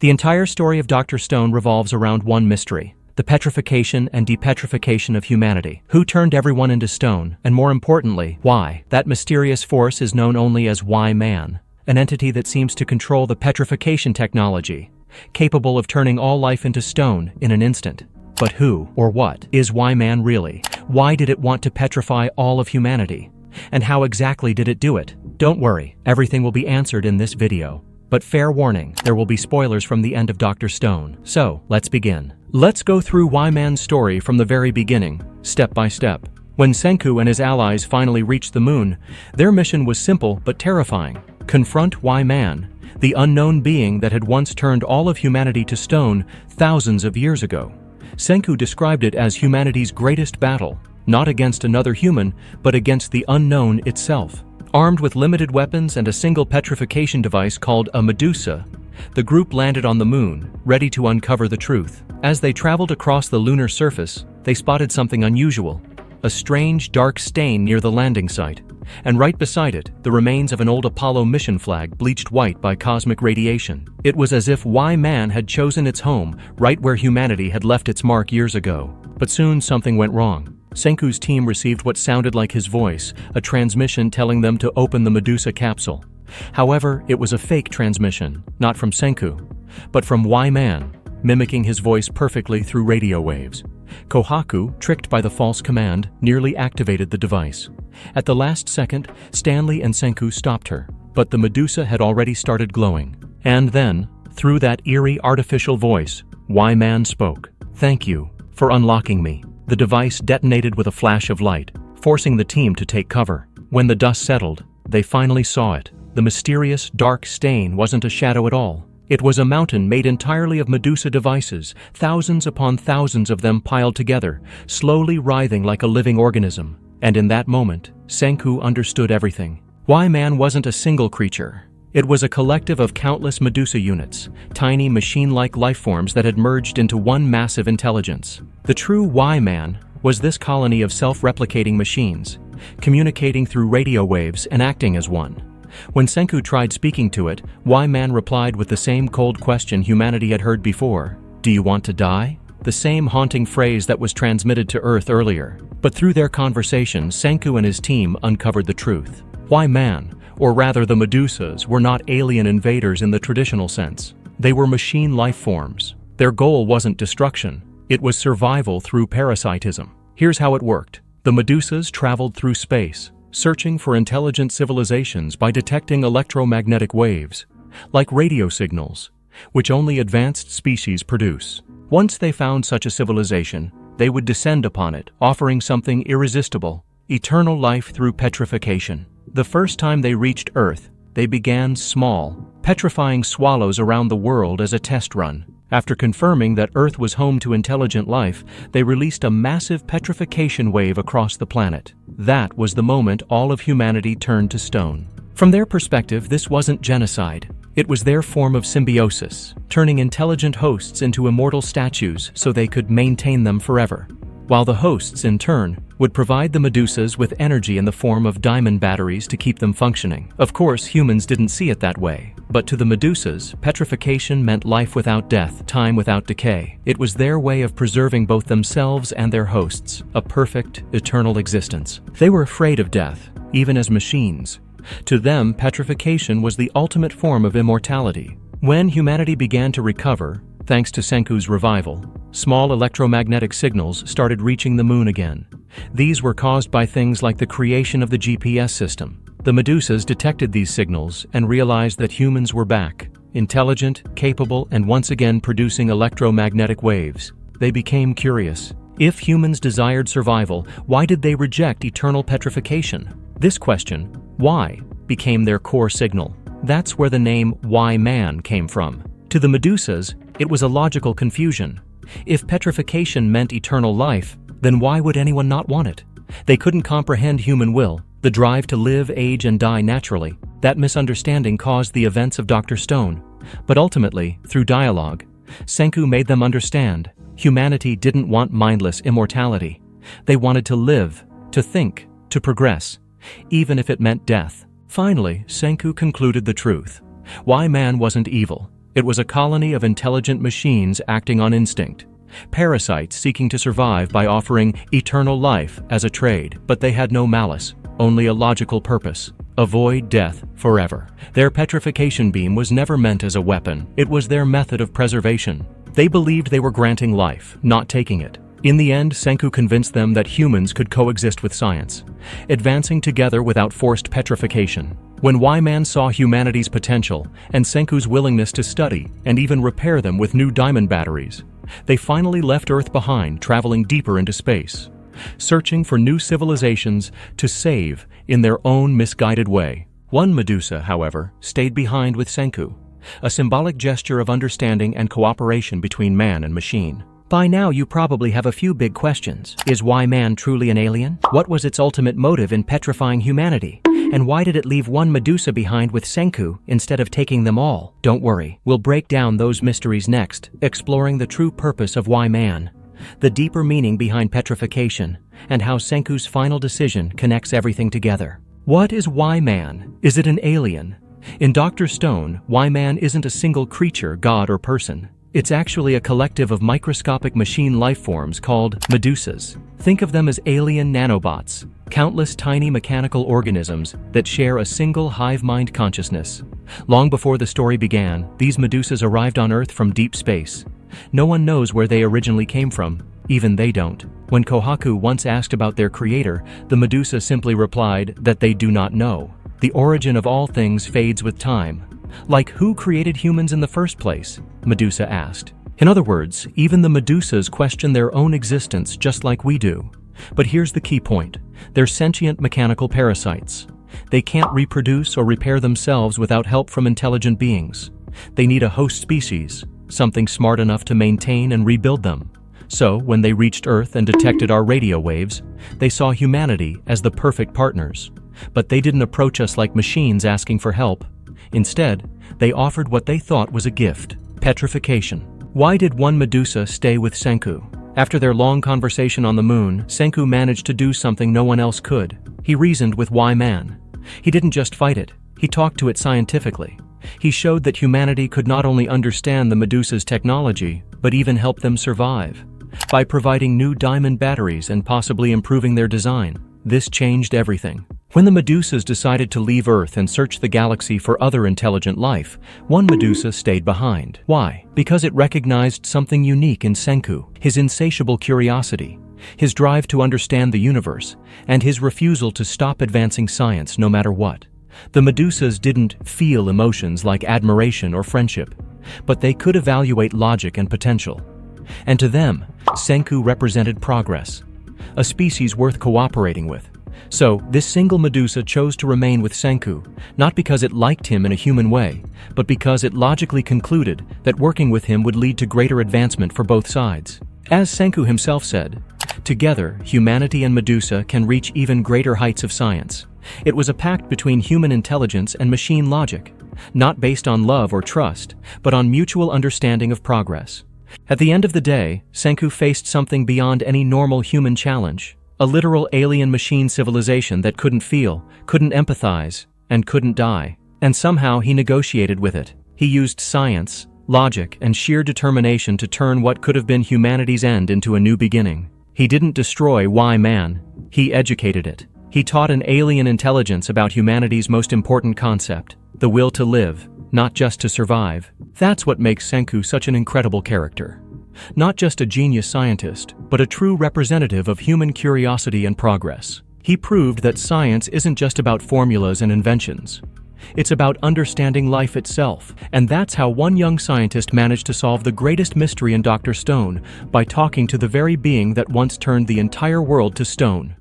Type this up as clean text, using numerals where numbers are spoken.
The entire story of Dr. Stone revolves around one mystery: the petrification and depetrification of humanity. Who turned everyone into stone, and more importantly, why? That mysterious force is known only as Y-Man, an entity that seems to control the petrification technology, capable of turning all life into stone in an instant. But who, or what, is Y-Man really? Why did it want to petrify all of humanity? And how exactly did it do it? Don't worry, everything will be answered in this video. But fair warning, there will be spoilers from the end of Dr. Stone. So, let's begin. Let's go through Y-Man's story from the very beginning, step by step. When Senku and his allies finally reached the moon, their mission was simple but terrifying. Confront Y-Man, the unknown being that had once turned all of humanity to stone thousands of years ago. Senku described it as humanity's greatest battle, not against another human, but against the unknown itself. Armed with limited weapons and a single petrification device called a Medusa, the group landed on the moon, ready to uncover the truth. As they traveled across the lunar surface, they spotted something unusual: a strange, dark stain near the landing site, and right beside it, the remains of an old Apollo mission flag bleached white by cosmic radiation. It was as if Y-Man had chosen its home right where humanity had left its mark years ago. But soon something went wrong. Senku's team received what sounded like his voice, a transmission telling them to open the Medusa capsule. However, it was a fake transmission, not from Senku, but from Y-Man, mimicking his voice perfectly through radio waves. Kohaku, tricked by the false command, nearly activated the device. At the last second, Stanley and Senku stopped her, but the Medusa had already started glowing. And then, through that eerie artificial voice, Y-Man spoke. "Thank you for unlocking me." The device detonated with a flash of light, forcing the team to take cover. When the dust settled, they finally saw it. The mysterious, dark stain wasn't a shadow at all. It was a mountain made entirely of Medusa devices, thousands upon thousands of them piled together, slowly writhing like a living organism. And in that moment, Senku understood everything. Y-Man wasn't a single creature. It was a collective of countless Medusa units, tiny machine-like life forms that had merged into one massive intelligence. The true Y-Man was this colony of self-replicating machines, communicating through radio waves and acting as one. When Senku tried speaking to it, Y-Man replied with the same cold question humanity had heard before: "Do you want to die?" The same haunting phrase that was transmitted to Earth earlier. But through their conversation, Senku and his team uncovered the truth. Y-Man, or rather the Medusas, were not alien invaders in the traditional sense. They were machine life forms. Their goal wasn't destruction. It was survival through parasitism. Here's how it worked. The Medusas traveled through space, searching for intelligent civilizations by detecting electromagnetic waves, like radio signals, which only advanced species produce. Once they found such a civilization, they would descend upon it, offering something irresistible: eternal life through petrification. The first time they reached Earth, they began small, petrifying swallows around the world as a test run. After confirming that Earth was home to intelligent life, they released a massive petrification wave across the planet. That was the moment all of humanity turned to stone. From their perspective, this wasn't genocide. It was their form of symbiosis, turning intelligent hosts into immortal statues so they could maintain them forever, while the hosts, in turn, would provide the Medusas with energy in the form of diamond batteries to keep them functioning. Of course, humans didn't see it that way, but to the Medusas, petrification meant life without death, time without decay. It was their way of preserving both themselves and their hosts, a perfect, eternal existence. They were afraid of death, even as machines. To them, petrification was the ultimate form of immortality. When humanity began to recover, thanks to Senku's revival, small electromagnetic signals started reaching the moon again. These were caused by things like the creation of the GPS system. The Medusas detected these signals and realized that humans were back, intelligent, capable, and once again producing electromagnetic waves. They became curious. If humans desired survival, why did they reject eternal petrification? This question, why, became their core signal. That's where the name Y-Man came from. To the Medusas, it was a logical confusion. If petrification meant eternal life, then why would anyone not want it? They couldn't comprehend human will, the drive to live, age, and die naturally. That misunderstanding caused the events of Dr. Stone. But ultimately, through dialogue, Senku made them understand humanity didn't want mindless immortality. They wanted to live, to think, to progress, even if it meant death. Finally, Senku concluded the truth. Y-Man wasn't evil. It was a colony of intelligent machines acting on instinct. Parasites seeking to survive by offering eternal life as a trade, but they had no malice, only a logical purpose: avoid death forever. Their petrification beam was never meant as a weapon, it was their method of preservation. They believed they were granting life, not taking it. In the end, Senku convinced them that humans could coexist with science, advancing together without forced petrification. When Y-Man saw humanity's potential and Senku's willingness to study and even repair them with new diamond batteries, they finally left Earth behind, traveling deeper into space, searching for new civilizations to save in their own misguided way. One Medusa, however, stayed behind with Senku, a symbolic gesture of understanding and cooperation between man and machine. By now you probably have a few big questions. Is Y-Man truly an alien? What was its ultimate motive in petrifying humanity? And why did it leave one Medusa behind with Senku instead of taking them all? Don't worry, we'll break down those mysteries next, exploring the true purpose of Y-Man, the deeper meaning behind petrification, and how Senku's final decision connects everything together. What is Y-Man? Is it an alien? In Dr. Stone, Y-Man isn't a single creature, god, or person. It's actually a collective of microscopic machine lifeforms called Medusas. Think of them as alien nanobots, countless tiny mechanical organisms that share a single hive-mind consciousness. Long before the story began, these Medusas arrived on Earth from deep space. No one knows where they originally came from, even they don't. When Kohaku once asked about their creator, the Medusa simply replied that they do not know. The origin of all things fades with time. Like, who created humans in the first place? Medusa asked. In other words, even the Medusas question their own existence just like we do. But here's the key point. They're sentient mechanical parasites. They can't reproduce or repair themselves without help from intelligent beings. They need a host species, something smart enough to maintain and rebuild them. So, when they reached Earth and detected our radio waves, they saw humanity as the perfect partners. But they didn't approach us like machines asking for help. Instead, they offered what they thought was a gift: petrification. Why did one Medusa stay with Senku? After their long conversation on the moon, Senku managed to do something no one else could. He reasoned with Y-Man. He didn't just fight it, he talked to it scientifically. He showed that humanity could not only understand the Medusa's technology, but even help them survive. By providing new diamond batteries and possibly improving their design, this changed everything. When the Medusas decided to leave Earth and search the galaxy for other intelligent life, one Medusa stayed behind. Why? Because it recognized something unique in Senku: his insatiable curiosity, his drive to understand the universe, and his refusal to stop advancing science no matter what. The Medusas didn't feel emotions like admiration or friendship, but they could evaluate logic and potential. And to them, Senku represented progress, a species worth cooperating with. So, this single Medusa chose to remain with Senku, not because it liked him in a human way, but because it logically concluded that working with him would lead to greater advancement for both sides. As Senku himself said, together, humanity and Medusa can reach even greater heights of science. It was a pact between human intelligence and machine logic, not based on love or trust, but on mutual understanding of progress. At the end of the day, Senku faced something beyond any normal human challenge: a literal alien machine civilization that couldn't feel, couldn't empathize, and couldn't die. And somehow he negotiated with it. He used science, logic, and sheer determination to turn what could have been humanity's end into a new beginning. He didn't destroy Y-Man, he educated it. He taught an alien intelligence about humanity's most important concept: the will to live, not just to survive. That's what makes Senku such an incredible character. Not just a genius scientist, but a true representative of human curiosity and progress. He proved that science isn't just about formulas and inventions. It's about understanding life itself, and that's how one young scientist managed to solve the greatest mystery in Dr. Stone, by talking to the very being that once turned the entire world to stone.